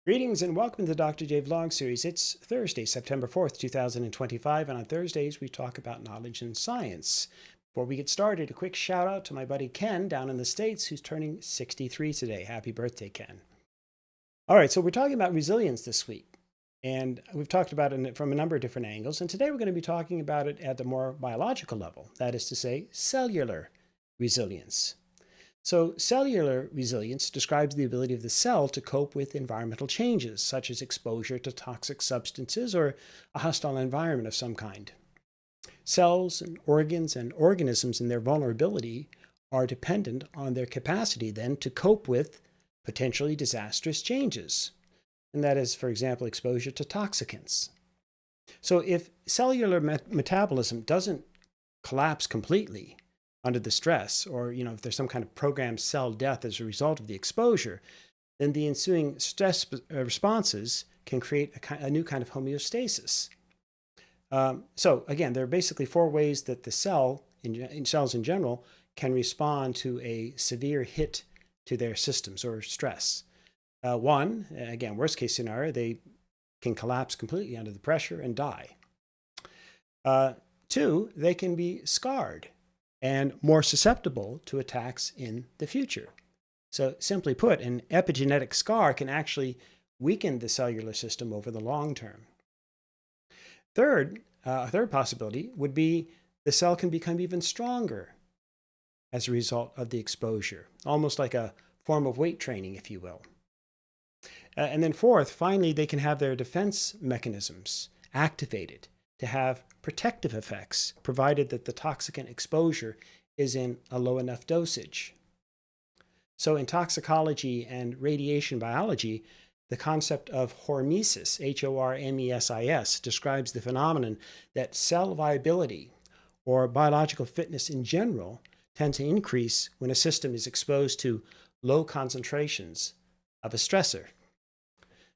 Greetings and welcome to the Dr. J Vlog series. It's Thursday, September 4th, 2025, and on Thursdays we talk about knowledge and science. Before we get started, a quick shout out to my buddy Ken down in the States who's turning 63 today. Happy birthday, Ken. All right, so we're talking about resilience this week, and we've talked about it from a number of different angles, and today we're going to be talking about it at the more biological level, that is to say, cellular resilience. So cellular resilience describes the ability of the cell to cope with environmental changes, such as exposure to toxic substances or a hostile environment of some kind. Cells and organs and organisms in their vulnerability are dependent on their capacity then to cope with potentially disastrous changes. And that is, for example, exposure to toxicants. So if cellular metabolism doesn't collapse completely, under the stress, or if there's some kind of programmed cell death as a result of the exposure, then the ensuing stress responses can create a new kind of homeostasis. So again, there are basically four ways that the cells in general can respond to a severe hit to their systems or stress. One, again, worst case scenario, they can collapse completely under the pressure and die. Two, they can be scarred and more susceptible to attacks in the future. So simply put, an epigenetic scar can actually weaken the cellular system over the long term. Third, a third possibility would be the cell can become even stronger as a result of the exposure, almost like a form of weight training, if you will. And then fourth, finally, they can have their defense mechanisms activated to have protective effects, provided that the toxicant exposure is in a low enough dosage. So in toxicology and radiation biology, the concept of hormesis, Hormesis, describes the phenomenon that cell viability or biological fitness in general tend to increase when a system is exposed to low concentrations of a stressor.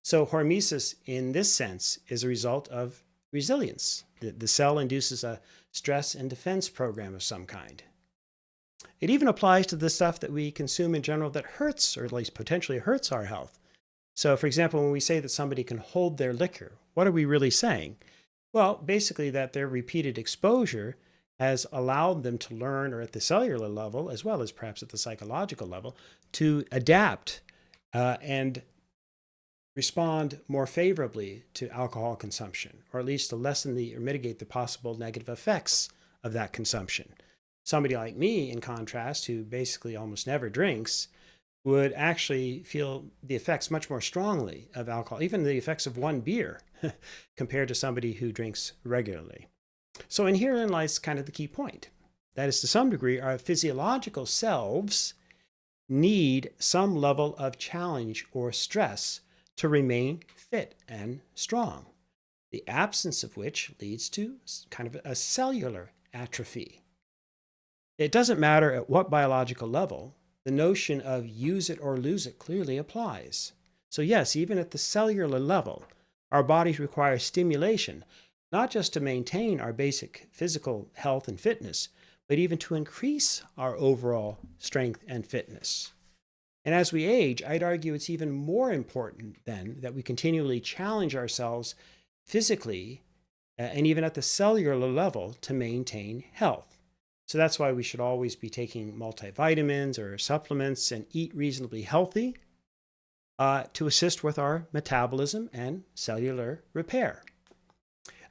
So hormesis in this sense is a result of resilience. The cell induces a stress and defense program of some kind. It even applies to the stuff that we consume in general that hurts, or at least potentially hurts our health. So, for example, when we say that somebody can hold their liquor, what are we really saying? Well, basically that their repeated exposure has allowed them to learn, or at the cellular level, as well as perhaps at the psychological level, to adapt and respond more favorably to alcohol consumption, or at least to lessen or mitigate the possible negative effects of that consumption. Somebody like me, in contrast, who basically almost never drinks, would actually feel the effects much more strongly of alcohol, even the effects of one beer, compared to somebody who drinks regularly. So, and herein lies kind of the key point. That is, to some degree, our physiological selves need some level of challenge or stress to remain fit and strong, the absence of which leads to kind of a cellular atrophy. It doesn't matter at what biological level, the notion of use it or lose it clearly applies. So yes, even at the cellular level, our bodies require stimulation, not just to maintain our basic physical health and fitness, but even to increase our overall strength and fitness. And as we age, I'd argue it's even more important then that we continually challenge ourselves physically and even at the cellular level to maintain health. So that's why we should always be taking multivitamins or supplements and eat reasonably healthy to assist with our metabolism and cellular repair.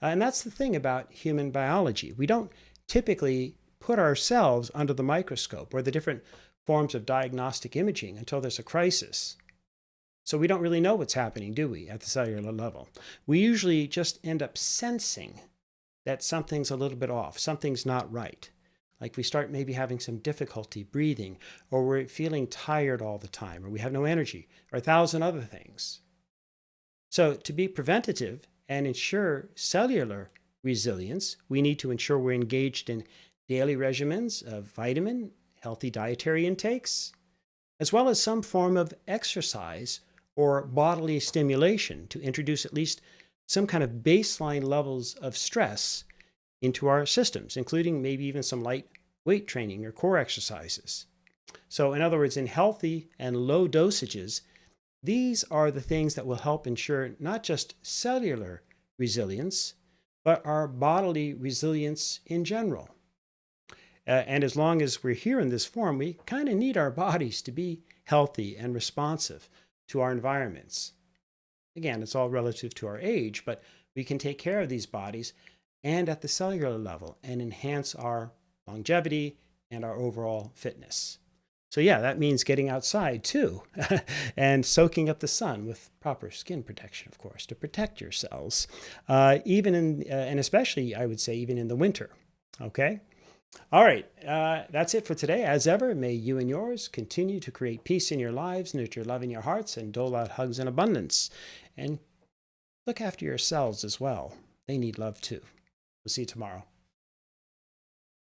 And that's the thing about human biology. We don't typically put ourselves under the microscope or the different forms of diagnostic imaging until there's a crisis. So we don't really know what's happening, do we, at the cellular level? We usually just end up sensing that something's a little bit off, something's not right. Like we start maybe having some difficulty breathing, or we're feeling tired all the time, or we have no energy, or 1,000 other things. So to be preventative and ensure cellular resilience, we need to ensure we're engaged in daily regimens of vitamin, healthy dietary intakes, as well as some form of exercise or bodily stimulation to introduce at least some kind of baseline levels of stress into our systems, including maybe even some light weight training or core exercises. So in other words, in healthy and low dosages, These are the things that will help ensure not just cellular resilience, but our bodily resilience in general. And as long as we're here in this form, we kind of need our bodies to be healthy and responsive to our environments. Again, it's all relative to our age, but we can take care of these bodies and at the cellular level and enhance our longevity and our overall fitness. So yeah, that means getting outside too and soaking up the sun with proper skin protection, of course, to protect your cells, even in, and especially, I would say, even in the winter. Okay? All right, that's it for today. As ever, may you and yours continue to create peace in your lives, nurture love in your hearts, and dole out hugs in abundance. And look after yourselves as well. They need love too. We'll see you tomorrow.